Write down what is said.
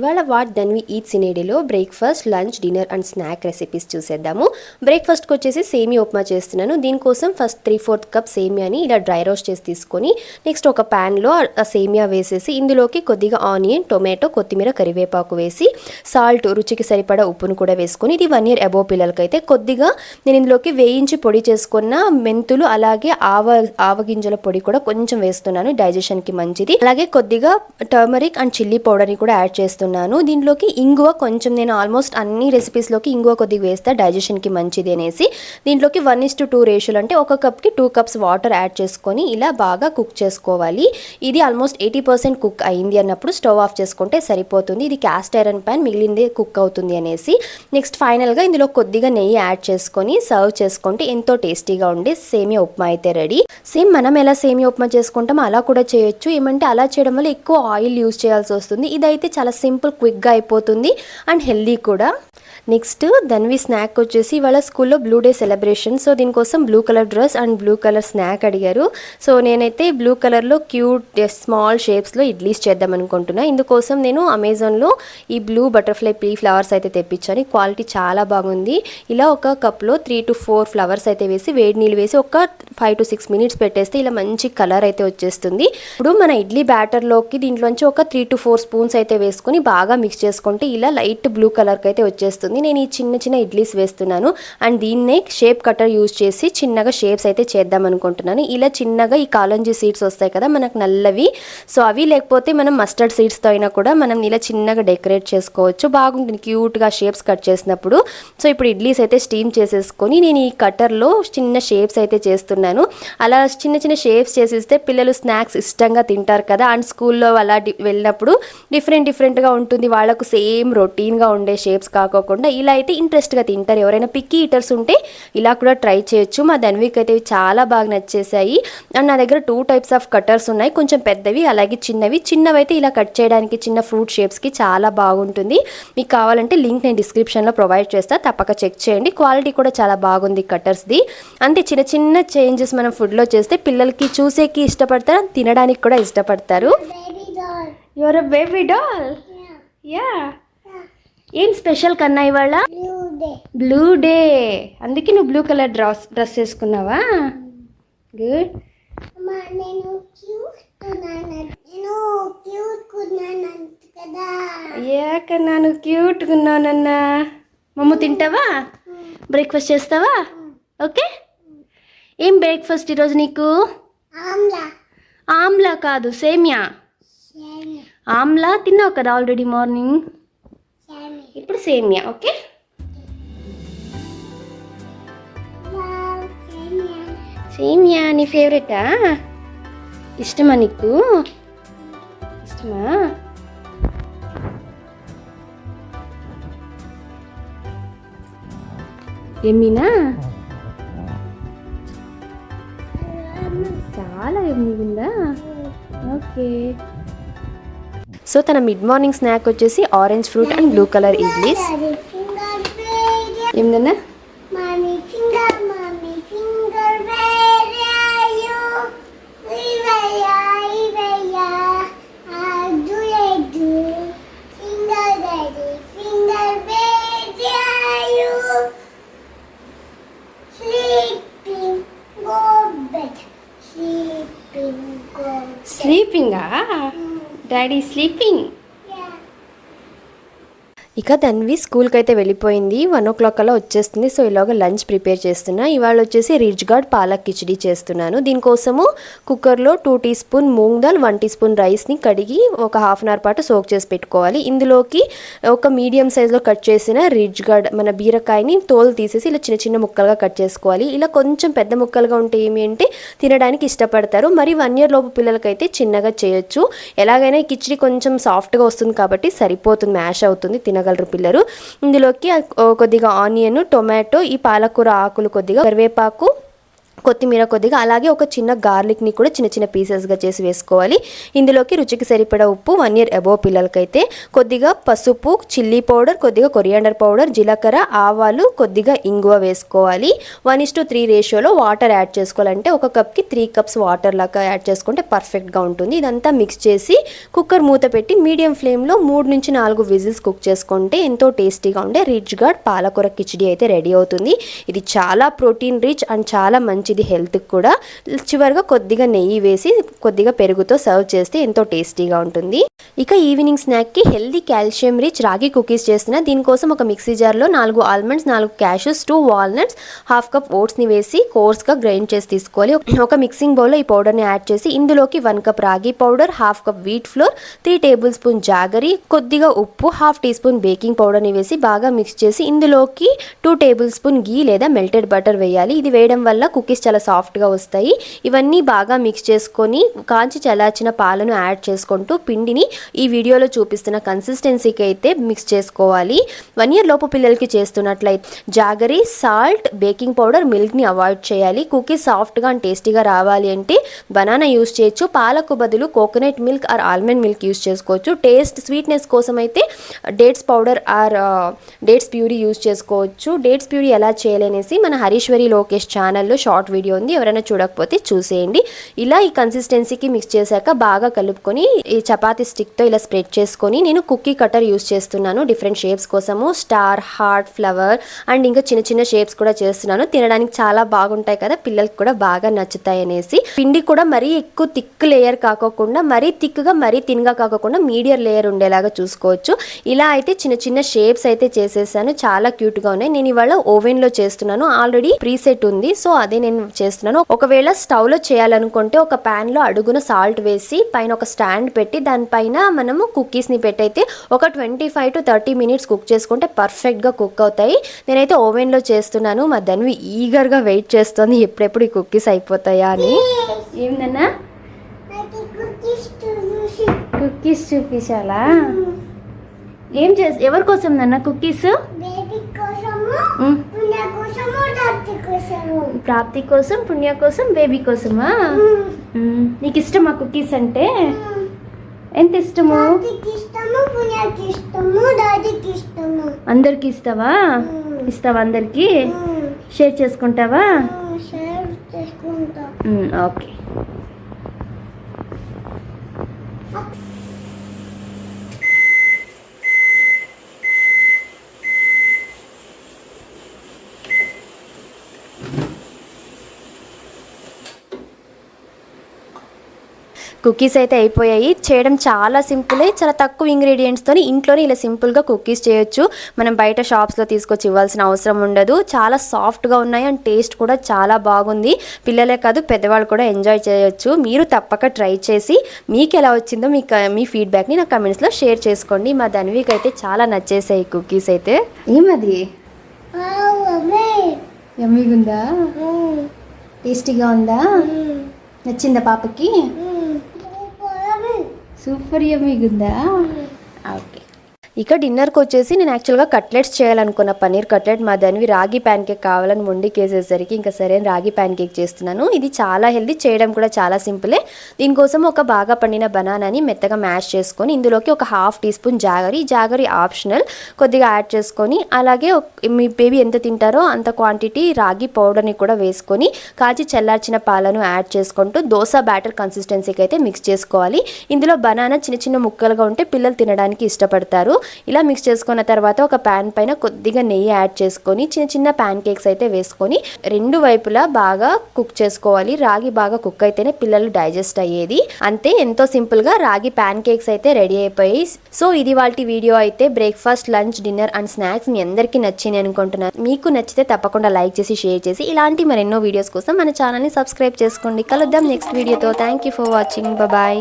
ఇవాళ what Dhanvi eats in a డేలో breakfast, lunch, dinner and snack recipes చూసేద్దాము. బ్రేక్ఫాస్ట్కి వచ్చేసి సేమియా ఉప్మా చేస్తున్నాను. దీనికోసం ఫస్ట్ 3/4 కప్ సేమియాని ఇలా డ్రై రోస్ట్ చేసి తీసుకొని నెక్స్ట్ ఒక ప్యాన్లో ఆ సేమియా వేసేసి ఇందులోకి కొద్దిగా ఆనియన్, టొమాటో, కొత్తిమీర, కరివేపాకు వేసి సాల్ట్, రుచికి సరిపడా ఉప్పును కూడా వేసుకొని ఇది 1 year అబోవ్ పిల్లలకైతే కొద్దిగా నేను ఇందులోకి వేయించి పొడి చేసుకున్న మెంతులు అలాగే ఆవగింజల పొడి కూడా కొంచెం వేస్తున్నాను, డైజెషన్కి మంచిది. అలాగే కొద్దిగా టర్మరిక్ అండ్ చిల్లీ పౌడర్ని కూడా యాడ్ చేస్తున్నాను. దీంట్లోకి ఇంగువ కొంచెం, నేను ఆల్మోస్ట్ అన్ని రెసిపీస్లోకి ఇంగువ కొద్దిగా వేస్తా డైజెషన్కి మంచిది అనేసి. దీంట్లోకి 1:2 రేషియోలు అంటే ఒక కప్కి 2 cups వాటర్ యాడ్ చేసుకొని ఇలా బాగా కుక్ చేసుకోవాలి. ఇది ఆల్మోస్ట్ 80% కుక్ అయింది అన్నప్పుడు స్టవ్ ఆఫ్ చేసుకుంటే సరిపోతుంది. ఇది క్యాస్ట్ ఐరన్ ప్యాన్, మిగిలిందే కుక్ అవుతుంది అనేసి. నెక్స్ట్ ఫైనల్గా ఇందులో కొద్దిగా నెయ్యి యాడ్ చేసుకొని సర్వ్ చేసుకుంటే ఎంతో టేస్టీగా ఉండే సేమియా ఉప్మా అయితే రెడీ. సేమ్ మనం ఎలా సేమియా ఉప్మా చేసుకుంటామో అలా కూడా చేయొచ్చు. ఏమంటే అలా చేయడం వల్ల ఎక్కువ ఆయిల్ యూజ్ చేయాల్సి వస్తుంది. ఇదైతే చాలా సింపుల్, క్విక్గా అయిపోతుంది అండ్ హెల్దీ కూడా. నెక్స్ట్ ధన్వి స్నాక్ వచ్చేసి ఇవాళ స్కూల్లో బ్లూ డే సెలబ్రేషన్. సో దీనికోసం blue colour dress and blue colour snack అడిగారు. సో నేనైతే బ్లూ కలర్లో క్యూట్ స్మాల్ షేప్స్లో ఇడ్లీస్ చేద్దాం అనుకుంటున్నా. ఇందుకోసం నేను అమెజాన్లో ఈ బ్లూ బటర్ఫ్లై పీ ఫ్లవర్స్ అయితే తెప్పించాను. క్వాలిటీ చాలా బాగుంది. ఇలా ఒక కప్లో 3 to 4 ఫ్లవర్స్ అయితే వేసి వేడి నీళ్ళు వేసి ఒక 5 to 6 minutes పెట్టేస్తే ఇలా మంచి కలర్ అయితే వచ్చేస్తుంది. ఇప్పుడు మన ఇడ్లీ బ్యాటర్లోకి దీంట్లోంచి ఒక 3 to 4 స్పూన్స్ అయితే వేసుకొని బాగా మిక్స్ చేసుకుంటే ఇలా లైట్ బ్లూ కలర్కి అయితే వచ్చేస్తుంది. నేను ఈ చిన్న చిన్న ఇడ్లీస్ వేస్తున్నాను అండ్ దీన్నే షేప్ కటర్ యూజ్ చేసి చిన్నగా షేప్స్ అయితే చేద్దాం అనుకుంటున్నాను. ఇలా చిన్నగా ఈ కాలంజీ సీడ్స్ వస్తాయి కదా మనకు నల్లవి, సో అవి లేకపోతే మనం మస్టర్డ్ సీడ్స్తో అయినా కూడా మనం ఇలా చిన్నగా డెకరేట్ చేసుకోవచ్చు. బాగుంటుంది క్యూట్గా షేప్స్ కట్ చేసినప్పుడు. సో ఇప్పుడు ఇడ్లీస్ అయితే స్టీమ్ చేసేసుకొని నేను ఈ కటర్లో చిన్న షేప్స్ అయితే చేస్తున్నాను. అలా చిన్న చిన్న షేప్స్ చేసిస్తే పిల్లలు స్నాక్స్ ఇష్టంగా తింటారు కదా. అండ్ స్కూల్లో అలా వెళ్ళినప్పుడు డిఫరెంట్గా ఉంటుంది. వాళ్ళకు సేమ్ రొటీన్గా ఉండే షేప్స్ కాకోకుండా ఇలా అయితే ఇంట్రెస్ట్గా తింటారు. ఎవరైనా పిక్కీ ఈటర్స్ ఉంటే ఇలా కూడా ట్రై చేయొచ్చు. మా ధన్వికి అయితే చాలా బాగా నచ్చేసాయి. అండ్ నా దగ్గర 2 types ఆఫ్ కటర్స్ ఉన్నాయి, కొంచెం పెద్దవి అలాగే చిన్నవి. చిన్నవైతే ఇలా కట్ చేయడానికి చిన్న ఫ్రూట్ షేప్స్కి చాలా బాగుంటుంది. మీకు కావాలంటే లింక్ నేను డిస్క్రిప్షన్లో ప్రొవైడ్ చేస్తా, తప్పక చెక్ చేయండి. క్వాలిటీ కూడా చాలా బాగుంది కటర్స్ది. అంతే చిన్న చిన్న చేంజెస్ మనం ఫుడ్లో చేస్తే పిల్లలకి చూసేకి ఇష్టపడతారు, తినడానికి కూడా ఇష్టపడతారు. Your a baby doll. Ya. ఏం స్పెషల్ కన్నా ఇవాళ? బ్లూ డే, అందుకే నువ్వు బ్లూ కలర్ డ్రెస్ వేసుకున్నావా? గుడ్. యా కన్నా నువ్వు క్యూట్గా ఉన్నానన్నా. మమ్మ తింటావా? బ్రేక్ఫాస్ట్ చేస్తావా? ఓకే. ఏం బ్రేక్ఫాస్ట్ ఈరోజు నీకు? ఆమ్లా కాదు, సేమియా. ఆమ్లా తిన్నావు కదా ఆల్రెడీ మార్నింగ్, ఇప్పుడు సేమియా. ఓకే. సేమియా నీ ఫేవరెటా? ఇష్టమా నీకు? ఇష్టమా? ఎమ్మీనా? చాలా ఎమ్మీగుందా? ఓకే. సో తన మిడ్ మార్నింగ్ స్నాక్ వచ్చేసి orange fruit and blue colour idlis. ఏందన్నా? స్లీపింగా? Daddy sleeping. ఇక ధన్వి స్కూల్కి అయితే వెళ్ళిపోయింది. 1 o'clock అలా వచ్చేస్తుంది. సో ఇలాగ లంచ్ ప్రిపేర్ చేస్తున్నా. ఇవాళ వచ్చేసి రిచ్ గార్డ్ పాలక్ కిచిడి చేస్తున్నాను. దీనికోసము కుక్కర్లో 2 teaspoon మూంగ్ దాల్, 1 teaspoon రైస్ని కడిగి ఒక 1/2 hour పాటు సోక్ చేసి పెట్టుకోవాలి. ఇందులోకి ఒక మీడియం సైజులో కట్ చేసిన రిచ్ గార్డ్ మన బీరకాయని తోలు తీసేసి ఇలా చిన్న చిన్న ముక్కలుగా కట్ చేసుకోవాలి. ఇలా కొంచెం పెద్ద ముక్కలుగా ఉంటే ఏమి అంటే తినడానికి ఇష్టపడతారు. మరి 1 year లోపు పిల్లలకైతే చిన్నగా చేయొచ్చు. ఎలాగైనా ఈ కిచిడి కొంచెం సాఫ్ట్గా వస్తుంది కాబట్టి సరిపోతుంది, మ్యాష్ అవుతుంది, తినగలరు పిల్లలు. ఇందులోకి కొద్దిగా ఆనియన్, టొమాటో, ఈ పాలకూర ఆకులు, కొద్దిగా కరివేపాకు, కొత్తిమీర కొద్దిగా, అలాగే ఒక చిన్న గార్లిక్ని కూడా చిన్న చిన్న పీసెస్గా చేసి వేసుకోవాలి. ఇందులోకి రుచికి సరిపడా ఉప్పు, 1 ఇయర్ అబోవ్ పిల్లలకైతే కొద్దిగా పసుపు, చిల్లీ పౌడర్, కొద్దిగా కొరియాండర్ పౌడర్, జీలకర్ర, ఆవాలు, కొద్దిగా ఇంగువ వేసుకోవాలి. 1:3 రేషియోలో వాటర్ యాడ్ చేసుకోవాలంటే ఒక కప్కి 3 కప్స్ వాటర్ లాగా యాడ్ చేసుకుంటే పర్ఫెక్ట్గా ఉంటుంది. ఇదంతా మిక్స్ చేసి కుక్కర్ మూత పెట్టి మీడియం ఫ్లేమ్లో 3 నుంచి 4 విజిల్స్ కుక్ చేసుకుంటే ఎంతో టేస్టీగా ఉండే రిచ్ గార్డ్ పాలకూర కిచిడి అయితే రెడీ అవుతుంది. ఇది చాలా ప్రోటీన్ రిచ్ అండ్ చాలా మంచిది హెల్త్కి కూడా. చివరిగా కొద్దిగా నెయ్యి వేసి కొద్దిగా పెరుగుతో సర్వ్ చేస్తే ఎంతో టేస్టీగా ఉంటుంది. ఇక ఈవినింగ్ స్నాక్కి హెల్దీ కాల్షియం రిచ్ రాగి కుకీస్ చేస్తున్నా. దీనికోసం ఒక మిక్సీ జార్లో 4 ఆల్మండ్స్, 4 క్యాషూస్, 2 వాల్నట్స్, ½ కప్ ఓట్స్ని వేసి కోర్స్గా గ్రైండ్ చేసి తీసుకోవాలి. ఒక మిక్సింగ్ బౌల్లో ఈ పౌడర్ని యాడ్ చేసి ఇందులోకి 1 కప్ రాగి powder, ½ cup wheat flour, 3 table spoon jaggery, కొద్దిగా ఉప్పు, ½ టీ స్పూన్ బేకింగ్ పౌడర్ని వేసి బాగా మిక్స్ చేసి ఇందులోకి 2 టేబుల్ స్పూన్ గీ లేదా మెల్టెడ్ బటర్ వేయాలి. ఇది వేయడం వల్ల కుకీస్ చాలా సాఫ్ట్గా వస్తాయి. ఇవన్నీ బాగా మిక్స్ చేసుకొని కాంచి చల్లార్చిన పాలను యాడ్ చేసుకుంటూ పిండిని ఈ వీడియోలో చూపిస్తున్న కన్సిస్టెన్సీకి అయితే మిక్స్ చేసుకోవాలి. 1 ఇయర్ లోపు పిల్లలకి చేస్తున్నట్లయితే జాగరీ, సాల్ట్, బేకింగ్ పౌడర్, మిల్క్ని అవాయిడ్ చేయాలి. కుకీస్ సాఫ్ట్గా అండ్ టేస్టీగా రావాలి అంటే బనానా యూస్ చేయొచ్చు. పాలకు బదులు coconut milk or almond milk use చేసుకోవచ్చు. టేస్ట్ స్వీట్నెస్ కోసం అయితే dates powder or dates puree use చేసుకోవచ్చు. డేట్స్ ప్యూరీ ఎలా చేయాలనేసి మన హరీశ్వరి లోకేష్ ఛానల్లో షార్ట్ వీడియో ఉంది, ఎవరైనా చూడకపోతే చూసేయండి. ఇలా ఈ కన్సిస్టెన్సీకి మిక్స్ చేశాక బాగా కలుపుకొని ఈ చపాతీ స్టిక్తో ఇలా స్ప్రెడ్ చేసుకొని నేను కుక్కీ కటర్ యూస్ చేస్తున్నాను డిఫరెంట్ షేప్స్ కోసము. స్టార్, హార్ట్, ఫ్లవర్ అండ్ ఇంకా చిన్న చిన్న షేప్స్ కూడా చేస్తున్నాను. తినడానికి చాలా బాగుంటాయి కదా, పిల్లలకి కూడా బాగా నచ్చుతాయి అనేసి. పిండి కూడా మరీ ఎక్కువ థిక్ లేయర్ కాకోకుండా మరీ థిక్గా మరీ థిన్గా కాకోకుండా మీడియం లేయర్ ఉండేలాగా చూసుకోవచ్చు. ఇలా అయితే చిన్న చిన్న షేప్స్ అయితే చేసేసాను, చాలా క్యూట్గా ఉన్నాయి. నేను ఇవాళ ఓవెన్లో చేస్తున్నాను, ఆల్రెడీ ప్రీసెట్ ఉంది, సో అదే నేను చేస్తున్నాను. ఒకవేళ స్టవ్లో చేయాలనుకుంటే ఒక ప్యాన్లో అడుగున సాల్ట్ వేసి పైన ఒక స్టాండ్ పెట్టి దానిపైన మనము కుకీస్ని పెట్టయితే ఒక 25 to 30 మినిట్స్ కుక్ చేసుకుంటే పర్ఫెక్ట్గా కుక్ అవుతాయి. నేనైతే ఓవెన్లో చేస్తున్నాను. మా ధన్వి ఈగర్గా వెయిట్ చేస్తుంది ఎప్పుడెప్పుడు ఈ కుకీస్ అయిపోతాయా అని. ఏందన్నా కుకీస్ చూపించాలా? ఏం ఎవరి కోసం నాన్న కుకీస్? ప్రాప్తి కోసం, పుణ్య కోసం, బేబీ కోసమా? నీకు ఇష్టమా కుకీస్ అంటే? ఎంత ఇష్టము? అందరికి ఇస్తావా? ఇస్తావా అందరికి? షేర్ చేసుకుంటావా? ఓకే. కుకీస్ అయితే అయిపోయాయి. చేయడం చాలా సింపులే, చాలా తక్కువ ఇంగ్రీడియంట్స్తో ఇంట్లోనే ఇలా సింపుల్గా కుకీస్ చేయొచ్చు. మనం బయట షాప్స్లో తీసుకొచ్చి ఇవ్వాల్సిన అవసరం ఉండదు. చాలా సాఫ్ట్గా ఉన్నాయి అండ్ టేస్ట్ కూడా చాలా బాగుంది. పిల్లలే కాదు పెద్దవాళ్ళు కూడా ఎంజాయ్ చేయొచ్చు. మీరు తప్పక ట్రై చేసి మీకు ఎలా వచ్చిందో మీ ఫీడ్బ్యాక్ని నా కమెంట్స్లో షేర్ చేసుకోండి. మా ధన్వికి అయితే చాలా నచ్చేసాయి కుకీస్ అయితే. ఏమది యమ్మీగా ఉందా? టేస్టీగా ఉందా? నచ్చిందా పాపకి? సూపర్ యమ్మీగా ఉందా? ఓకే. ఇక డిన్నర్కి వచ్చేసి నేను యాక్చువల్గా కట్లెట్స్ చేయాలనుకున్న పన్నీర్ కట్లెట్. మా ధన్వి రాగి ప్యాన్ కేక్ కావాలని మొండికేసేసరికి ఇంకా సరే రాగి ప్యాన్ కేక్ చేస్తున్నాను. ఇది చాలా హెల్దీ, చేయడం కూడా చాలా సింపులే. దీనికోసం ఒక బాగా పండిన బనానాని మెత్తగా మ్యాష్ చేసుకొని ఇందులోకి ఒక ½ టీ స్పూన్ జాగరీ ఆప్షనల్ కొద్దిగా యాడ్ చేసుకొని, అలాగే మీ బేబీ ఎంత తింటారో అంత క్వాంటిటీ రాగి పౌడర్ని కూడా వేసుకొని కాచి చల్లార్చిన పాలను యాడ్ చేసుకుంటూ దోశ బ్యాటర్ కన్సిస్టెన్సీకి అయితే మిక్స్ చేసుకోవాలి. ఇందులో బనానా చిన్న చిన్న ముక్కలుగా ఉంటే పిల్లలు తినడానికి ఇష్టపడతారు. ఇలా మిక్స్ చేసుకున్న తర్వాత ఒక ప్యాన్ పైన కొద్దిగా నెయ్యి యాడ్ చేసుకొని చిన్న చిన్న ప్యాన్ కేక్స్ అయితే వేసుకొని రెండు వైపులా బాగా కుక్ చేసుకోవాలి. రాగి బాగా కుక్ అయితేనే పిల్లలు డైజెస్ట్ అయ్యేది. అంతే, ఎంతో సింపుల్ గా రాగి ప్యాన్ కేక్స్ అయితే రెడీ అయిపోయాయి. సో ఇది వాటి వీడియో అయితే breakfast, lunch, dinner and snacks మీ అందరికీ నచ్చింది అనుకుంటున్నాను. మీకు నచ్చితే తప్పకుండా లైక్ చేసి షేర్ చేసి ఇలాంటి మరెన్నో వీడియోస్ కోసం మన ఛానల్ని సబ్స్క్రైబ్ చేసుకోండి. కలుద్దాం నెక్స్ట్ వీడియోతో. Thank you for watching. Bye.